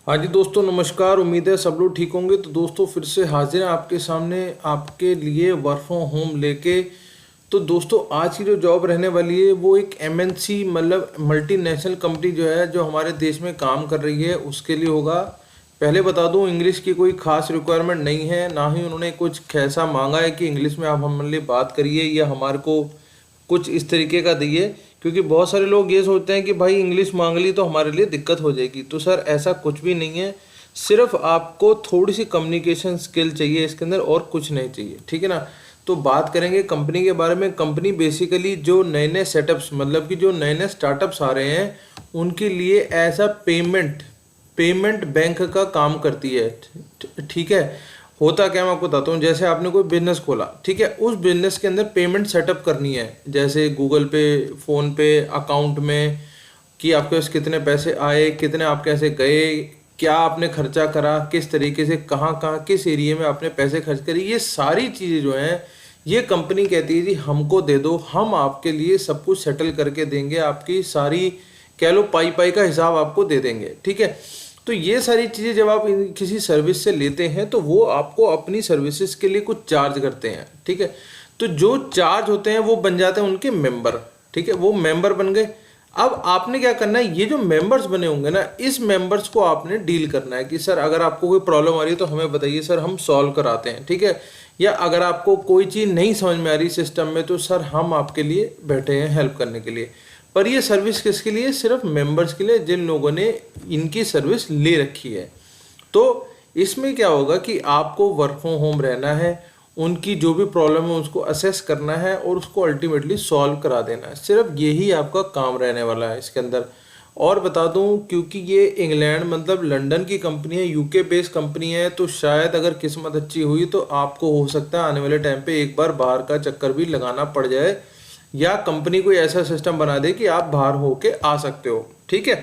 हाँ जी दोस्तों, नमस्कार। उम्मीद है सब लोग ठीक होंगे। तो दोस्तों फिर से हाजिर हैं आपके सामने आपके लिए वर्क फ्रॉम होम लेके। तो दोस्तों आज की जो जॉब रहने वाली है वो एक एमएनसी मतलब मल्टीनेशनल कंपनी जो है जो हमारे देश में काम कर रही है उसके लिए होगा। पहले बता दूं, इंग्लिश की कोई खास रिक्वायरमेंट नहीं है, ना ही उन्होंने कुछ ऐसा मांगा है कि इंग्लिश में आप हमारे लिए बात करिए या हमारे को कुछ इस तरीके का दिए। क्योंकि बहुत सारे लोग ये सोचते हैं कि भाई इंग्लिश मांग ली तो हमारे लिए दिक्कत हो जाएगी। तो सर ऐसा कुछ भी नहीं है, सिर्फ आपको थोड़ी सी कम्युनिकेशन स्किल चाहिए इसके अंदर, और कुछ नहीं चाहिए। ठीक है ना। तो बात करेंगे कंपनी के बारे में। कंपनी बेसिकली जो नए नए सेटअप्स मतलब कि जो नए नए स्टार्टअप्स आ रहे हैं उनके लिए ऐसा पेमेंट बैंक का काम करती है। ठीक है। होता क्या मैं आपको बताता हूँ, जैसे आपने कोई बिजनेस खोला, ठीक है, उस बिजनेस के अंदर पेमेंट सेटअप करनी है, जैसे गूगल पे, फोन पे, अकाउंट में कि आपके पास कितने पैसे आए, कितने आप कैसे गए, क्या आपने खर्चा करा, किस तरीके से, कहाँ कहाँ किस एरिया में आपने पैसे खर्च करे, ये सारी चीज़ें जो हैं ये कंपनी कहती है जी हमको दे दो, हम आपके लिए सब कुछ सेटल करके देंगे, आपकी सारी कह लो पाई पाई का हिसाब आपको दे देंगे। ठीक है। तो ये सारी चीज़ें जब आप किसी सर्विस से लेते हैं तो वो आपको अपनी सर्विसेज के लिए कुछ चार्ज करते हैं। ठीक है। तो जो चार्ज होते हैं वो बन जाते हैं उनके मेंबर। ठीक है, वो मेंबर बन गए। अब आपने क्या करना है, ये जो मेंबर्स बने होंगे ना, इस मेंबर्स को आपने डील करना है कि सर अगर आपको कोई प्रॉब्लम आ रही है तो हमें बताइए सर, हम सॉल्व कराते हैं। ठीक है। या अगर आपको कोई चीज़ नहीं समझ में आ रही सिस्टम में तो सर हम आपके लिए बैठे हैं हेल्प करने के लिए। पर ये सर्विस किसके लिए? सिर्फ मेंबर्स के लिए, जिन लोगों ने इनकी सर्विस ले रखी है। तो इसमें क्या होगा कि आपको वर्क फ्रॉम होम रहना है, उनकी जो भी प्रॉब्लम है उसको असेस करना है और उसको अल्टीमेटली सॉल्व करा देना है। सिर्फ यही आपका काम रहने वाला है इसके अंदर। और बता दूं, क्योंकि ये इंग्लैंड मतलब लंदन की कंपनी है, यूके बेस्ड कंपनी है, तो शायद अगर किस्मत अच्छी हुई तो आपको हो सकता है आने वाले टाइम पे एक बार बाहर का चक्कर भी लगाना पड़ जाए, या कंपनी कोई ऐसा सिस्टम बना दे कि आप बाहर होके आ सकते हो। ठीक है।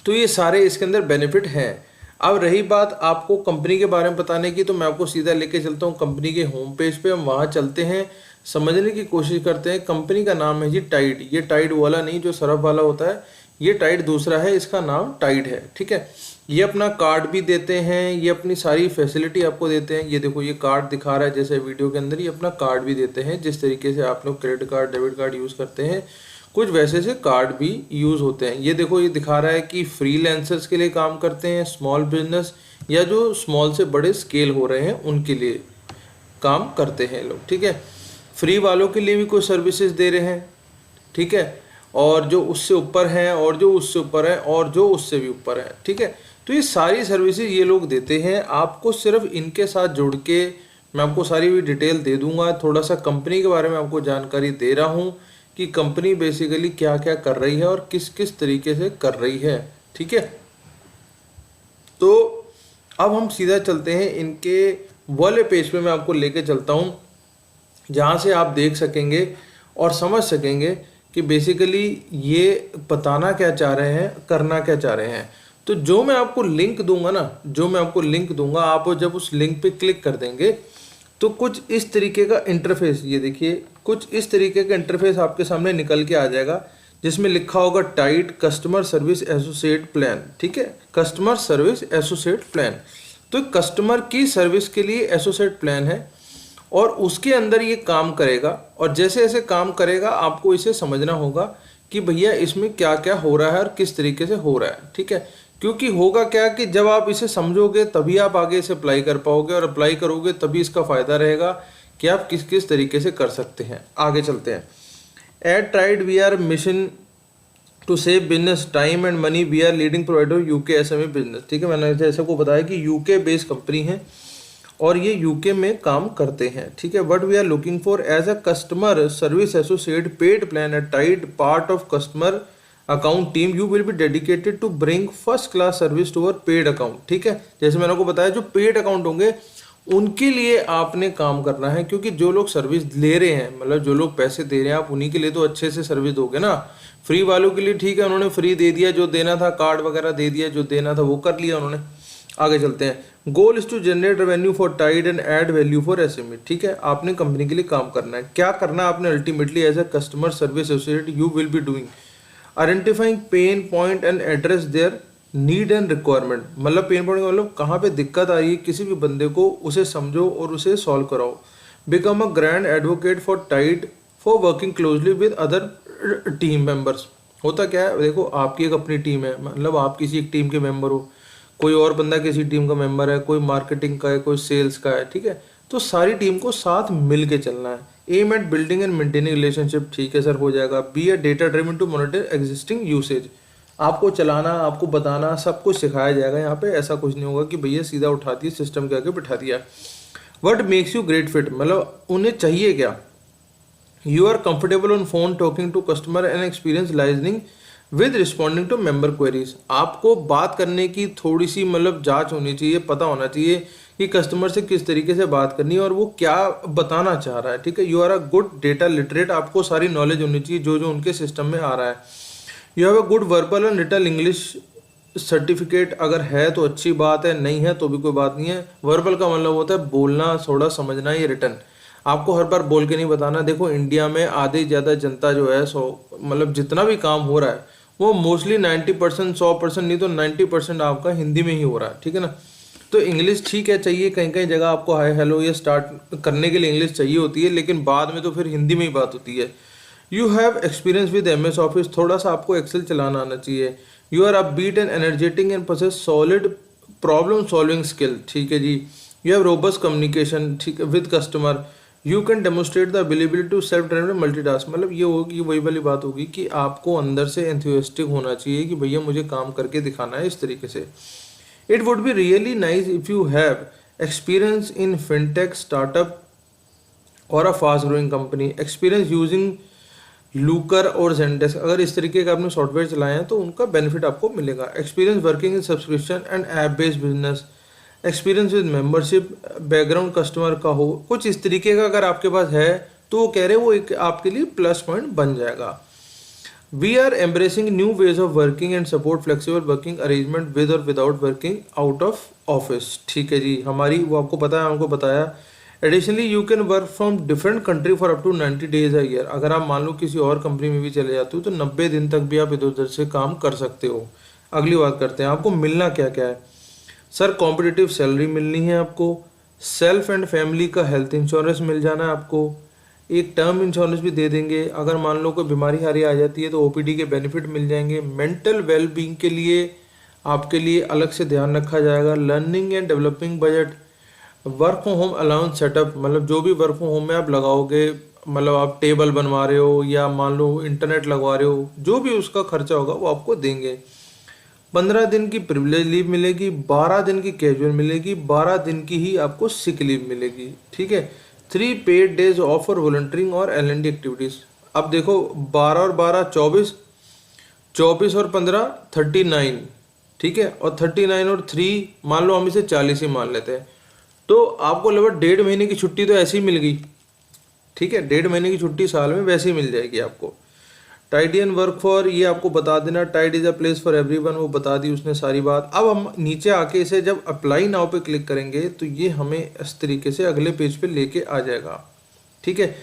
तो ये सारे इसके अंदर बेनिफिट हैं। अब रही बात आपको कंपनी के बारे में बताने की, तो मैं आपको सीधा लेके चलता हूँ कंपनी के होम पेज पे। हम वहाँ चलते हैं, समझने की कोशिश करते हैं। कंपनी का नाम है जी टाइड। ये टाइड वाला नहीं जो सरफ वाला होता है, ये टाइड दूसरा है, इसका नाम टाइड है। ठीक है। ये अपना कार्ड भी देते हैं, ये अपनी सारी फैसिलिटी आपको देते हैं। ये देखो ये कार्ड दिखा रहा है जैसे वीडियो के अंदर, ये अपना कार्ड भी देते हैं। जिस तरीके से आप लोग credit card, debit card use करते हैं, कुछ वैसे से कार्ड भी यूज़ होते हैं। ये देखो ये दिखा रहा है कि फ्रीलांसर्स के लिए काम करते हैं, स्मॉल बिजनेस या जो स्मॉल से बड़े स्केल हो रहे हैं उनके लिए काम करते हैं लोग। ठीक है। फ्री वालों के लिए भी कोई सर्विसेज दे रहे हैं। ठीक है। और जो उससे ऊपर हैं, और जो उससे ऊपर है, और जो उससे भी ऊपर है। ठीक है। तो ये सारी सर्विसेज ये लोग देते हैं। आपको सिर्फ इनके साथ जुड़ के मैं आपको सारी भी डिटेल दे दूंगा। थोड़ा सा कंपनी के बारे में आपको जानकारी दे रहा हूँ कि कंपनी बेसिकली क्या क्या कर रही है और किस किस तरीके से कर रही है। ठीक है। तो अब हम सीधा चलते हैं इनके वाले पेज पे, मैं आपको लेके चलता हूँ जहाँ से आप देख सकेंगे और समझ सकेंगे कि बेसिकली ये बताना क्या चाह रहे हैं, करना क्या चाह रहे हैं। तो जो मैं आपको लिंक दूंगा ना, जो मैं आपको लिंक दूंगा, आप जब उस लिंक पे क्लिक कर देंगे तो कुछ इस तरीके का इंटरफेस, ये देखिए कुछ इस तरीके का इंटरफेस आपके सामने निकल के आ जाएगा, जिसमें लिखा होगा Tide customer service associate plan. ठीक है, कस्टमर सर्विस एसोसिएट प्लान। तो कस्टमर की सर्विस के लिए एसोसिएट प्लान है और उसके अंदर ये काम करेगा। और जैसे जैसे काम करेगा आपको इसे समझना होगा कि भैया इसमें क्या क्या हो रहा है और किस तरीके से हो रहा है। ठीक है। क्योंकि होगा क्या कि जब आप इसे समझोगे तभी आप आगे इसे अप्लाई कर पाओगे, और अप्लाई करोगे तभी इसका फ़ायदा रहेगा कि आप किस किस तरीके से कर सकते हैं। आगे चलते हैं। At Tide we are mission to save business time and money. We are leading provider UK SME business. ठीक है, मैंने जैसे को बताया कि यूके बेस्ड कंपनी है और ये यूके में काम करते हैं। ठीक है। But we are looking for as a customer service associate paid plan at Tide part of customer account team you will be dedicated to bring first class service to our paid account. ठीक है। जैसे मैंने आपको बताया जो paid account होंगे उनके लिए आपने काम करना है, क्योंकि जो लोग सर्विस ले रहे हैं मतलब जो लोग पैसे दे रहे हैं आप उन्हीं के लिए तो अच्छे से सर्विस दोगे ना। फ्री वालों के लिए ठीक है, उन्होंने फ्री दे दिया, जो देना था कार्ड वगैरह दे दिया, जो देना था वो कर लिया उन्होंने। आगे चलते हैं। Goal is to generate revenue for Tide and add value for SME. ठीक है, आपने कंपनी के लिए काम करना है। क्या करना है आपने? Ultimately as a customer service associate you will be doing identifying pain point and address their need and requirement, मतलब पेन पॉइंट का मतलब कहाँ पे दिक्कत आ रही है किसी भी बंदे को, उसे समझो और उसे सॉल्व कराओ। Become a grand advocate for Tide for working closely with other team members. होता क्या है, देखो आपकी एक अपनी टीम है, मतलब आप किसी एक टीम के मेंबर हो, कोई और बंदा किसी टीम का मेंबर है, कोई मार्केटिंग का है, कोई सेल्स का है, ठीक है। तो सारी टीम को साथ मिल के चलना है। Aim at building and maintaining relationship, ठीक है सर, हो जाएगा। Be a data driven to monitor existing usage, आपको चलाना, आपको बताना, सब कुछ सिखाया जाएगा यहाँ पे। ऐसा कुछ नहीं होगा कि भैया सीधा उठा दिया सिस्टम के आगे बिठा दिया। What makes you great fit, मतलब उन्हें चाहिए क्या। You are comfortable on phone talking to customer and experience liaising with responding to member queries. आपको बात करने की थोड़ी सी मतलब जांच होनी चाहिए, पता होना चाहिए कि कस्टमर से किस तरीके से बात करनी है और वो क्या बताना चाह रहा है, ठीक है। You are a good data literate, आपको सारी नॉलेज होनी चाहिए जो जो उनके सिस्टम में आ रहा है। You have a good verbal and written English certificate, अगर है तो अच्छी बात है, नहीं है तो भी कोई बात नहीं है। वर्बल का मतलब होता है बोलना, थोड़ा समझना। ये रिटन आपको हर बार बोल के नहीं बताना। देखो इंडिया में आधी ज़्यादा जनता जो है, सो मतलब जितना भी काम हो रहा है वो मोस्टली 90%, 100% नहीं तो 90% आपका हिंदी में ही हो रहा है, ठीक है ना। तो इंग्लिश ठीक है चाहिए, कहीं कहीं जगह आपको हाय हेलो ये स्टार्ट करने के लिए इंग्लिश चाहिए होती है, लेकिन बाद में तो फिर हिंदी में ही बात होती है। You have experience with MS office, थोड़ा सा आपको एक्सेल चलाना आना चाहिए। You are upbeat and energetic and possess solid problem solving skill, ठीक है जी। यू हैव रोबस्ट कम्युनिकेशन, ठीक है, with customer. You can demonstrate the availability to self driving multitask, मतलब ये होगी, वही वाली बात होगी कि आपको अंदर से एंथुसियास्टिक होना चाहिए कि भैया मुझे काम करके दिखाना है इस तरीके से। It would be really nice if you have experience in fintech startup और a fast growing company, experience using Looker और ज़ेंडेस्क, अगर इस तरीके का आपने सॉफ्टवेयर चलाए हैं तो उनका बेनिफिट आपको मिलेगा। Experience working in subscription and app based business, experience with membership, background customer का हो, कुछ इस तरीके का अगर आपके पास है तो वो कह रहे हैं वो एक आपके लिए प्लस पॉइंट बन जाएगा। We are embracing new ways of working and support flexible working arrangement with और without working out of office, ठीक है जी। हमारी वो आपको पता है, हमको बताया। Additionally you can work from different country for up to 90 days a year, अगर आप मान लो किसी और कंपनी में भी चले जाते हो तो 90 दिन तक भी आप इधर उधर से काम कर सकते हो। अगली बात करते हैं, आपको मिलना क्या क्या है। सर कॉम्पिटिटिव सैलरी मिलनी है आपको, सेल्फ एंड फैमिली का हेल्थ इंश्योरेंस मिल जाना है आपको, एक टर्म इंश्योरेंस भी दे देंगे, अगर मान लो कोई बीमारी हारी आ जाती है तो OPD के बेनिफिट मिल जाएंगे। मेंटल वेलबींग के लिए आपके लिए अलग से ध्यान रखा जाएगा। Learning and developing budget, work from home allowance setup, मतलब जो भी वर्क फ्रॉम होम में आप लगाओगे, मतलब आप टेबल बनवा रहे हो या मान लो इंटरनेट लगवा रहे हो, जो भी उसका खर्चा होगा वो आपको देंगे। 15 दिन की प्रिविलेज लीव मिलेगी, 12 दिन की कैजुअल मिलेगी, 12 दिन की ही आपको सिक लीव मिलेगी, ठीक है। 3 paid days of for volunteering और L&D एक्टिविटीज़। अब देखो 12 और 12 24, 24 और 15 39, ठीक है, और 39 और 3 मान लो हम इसे 40 ही मान लेते हैं, तो आपको लगभग 1.5 महीने की छुट्टी तो ऐसे ही मिल गई, ठीक है। 1.5 महीने की छुट्टी साल में वैसे ही मिल जाएगी आपको। टाइडियन वर्क फॉर, ये आपको बता देना, Tide is a place for everyone, वो बता दी उसने सारी बात। अब हम नीचे आके इसे जब अप्लाई नाउ पे क्लिक करेंगे तो ये हमें इस तरीके से अगले पेज पे लेके आ जाएगा, ठीक है।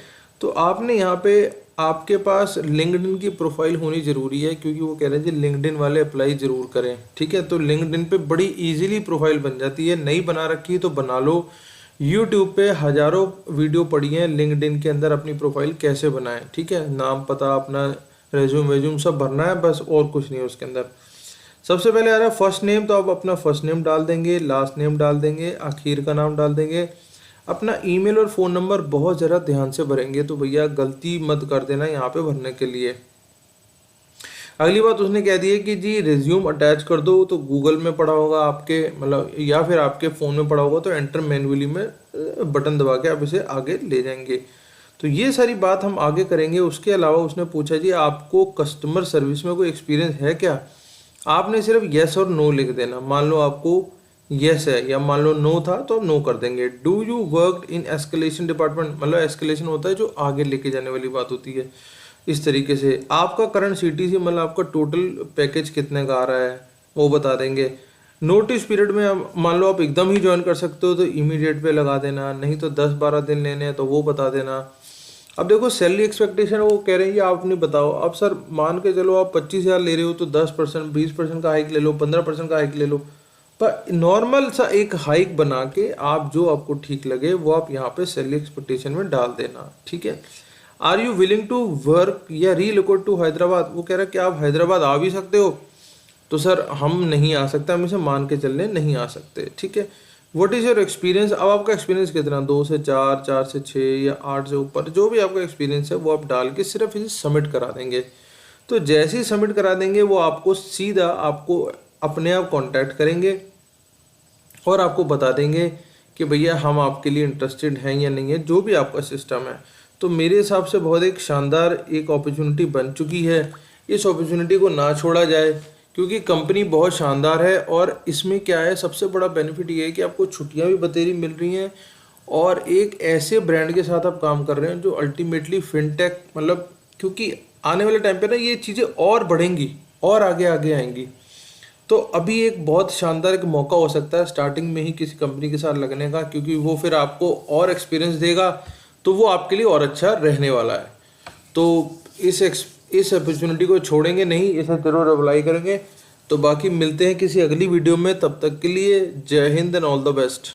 तो आपने यहाँ पे आपके पास लिंक्डइन की प्रोफाइल होनी ज़रूरी है, क्योंकि वो कह रहे हैं जी लिंक्डइन वाले अप्लाई ज़रूर करें, ठीक है। तो लिंक्डइन पे बड़ी इजीली प्रोफाइल बन जाती है, नहीं बना रखी तो बना लो। यूट्यूब पे हज़ारों वीडियो पड़ी हैं लिंक्डइन के अंदर अपनी प्रोफाइल कैसे बनाएं, ठीक है। नाम पता अपना रेज्यूम वेज्यूम सब भरना है बस, और कुछ नहीं है उसके अंदर। सबसे पहले आ रहा है फर्स्ट नेम, तो आप अपना फर्स्ट नेम डाल देंगे, लास्ट नेम डाल देंगे, आखिर का नाम डाल देंगे। अपना ईमेल और फ़ोन नंबर बहुत ज़रा ध्यान से भरेंगे, तो भैया गलती मत कर देना यहाँ पे भरने के लिए। अगली बात उसने कह दी है कि जी रिज्यूम अटैच कर दो, तो गूगल में पड़ा होगा आपके, मतलब या फिर आपके फ़ोन में पड़ा होगा, तो एंटर मैन्युअली में बटन दबा के आप इसे आगे ले जाएंगे। तो ये सारी बात हम आगे करेंगे। उसके अलावा उसने पूछा जी आपको कस्टमर सर्विस में कोई एक्सपीरियंस है क्या। आपने सिर्फ येस और नो लिख देना, मान लो आपको येस है या मान लो नो था तो नो कर देंगे। Do you work in escalation department, मतलब एस्केलेशन होता है जो आगे लेके जाने वाली बात होती है, इस तरीके से। आपका करंट CTC, मतलब आपका टोटल पैकेज कितने का आ रहा है वो बता देंगे। नोटिस पीरियड में मान लो आप एकदम ही ज्वाइन कर सकते हो तो इमीडिएट पे लगा देना, नहीं तो 10-12 दिन लेने हैं तो वो बता देना। अब देखो सैलरी एक्सपेक्टेशन वो कह रहे हैं कि आप अपनी बताओ। अब सर मान के चलो आप 25,000 ले रहे हो तो 10% 20% का हाइक ले लो, 15% का हाइक ले लो, पर नॉर्मल सा एक हाइक बना के आप जो आपको ठीक लगे वो आप यहाँ पे सैलरी एक्सपेक्टेशन में डाल देना, ठीक है। Are you willing to work या रीलोकेट टू हैदराबाद, वो कह रहा है कि आप हैदराबाद आ भी सकते हो, तो सर हम नहीं आ सकते, हम इसे मान के चलने नहीं आ सकते, ठीक है। व्हाट इज़ योर एक्सपीरियंस, अब आपका एक्सपीरियंस कितना, 2 से 4, 4 से 6 या 8 से ऊपर, जो भी आपका एक्सपीरियंस है वो आप डाल के सिर्फ इसे सबमिट करा देंगे। तो जैसे ही सबमिट करा देंगे वो आपको सीधा आपको अपने आप कांटेक्ट करेंगे और आपको बता देंगे कि भैया हम आपके लिए इंटरेस्टेड हैं या नहीं है, जो भी आपका सिस्टम है। तो मेरे हिसाब से बहुत एक शानदार एक अपॉर्चुनिटी बन चुकी है, इस अपॉर्चुनिटी को ना छोड़ा जाए, क्योंकि कंपनी बहुत शानदार है। और इसमें क्या है, सबसे बड़ा बेनिफिट ये है कि आपको छुट्टियां भी बतेरी मिल रही हैं और एक ऐसे ब्रांड के साथ आप काम कर रहे हैं जो अल्टीमेटली फिनटेक, मतलब क्योंकि आने वाले टाइम पे ना ये चीज़ें और बढ़ेंगी और आगे आगे आएंगी। तो अभी एक बहुत शानदार एक मौका हो सकता है स्टार्टिंग में ही किसी कंपनी के साथ लगने का, क्योंकि वो फिर आपको और एक्सपीरियंस देगा, तो वो आपके लिए और अच्छा रहने वाला है। तो इस अपॉर्चुनिटी को छोड़ेंगे नहीं, इसे जरूर अप्लाई करेंगे। तो बाकी मिलते हैं किसी अगली वीडियो में, तब तक के लिए जय Hind and all the best.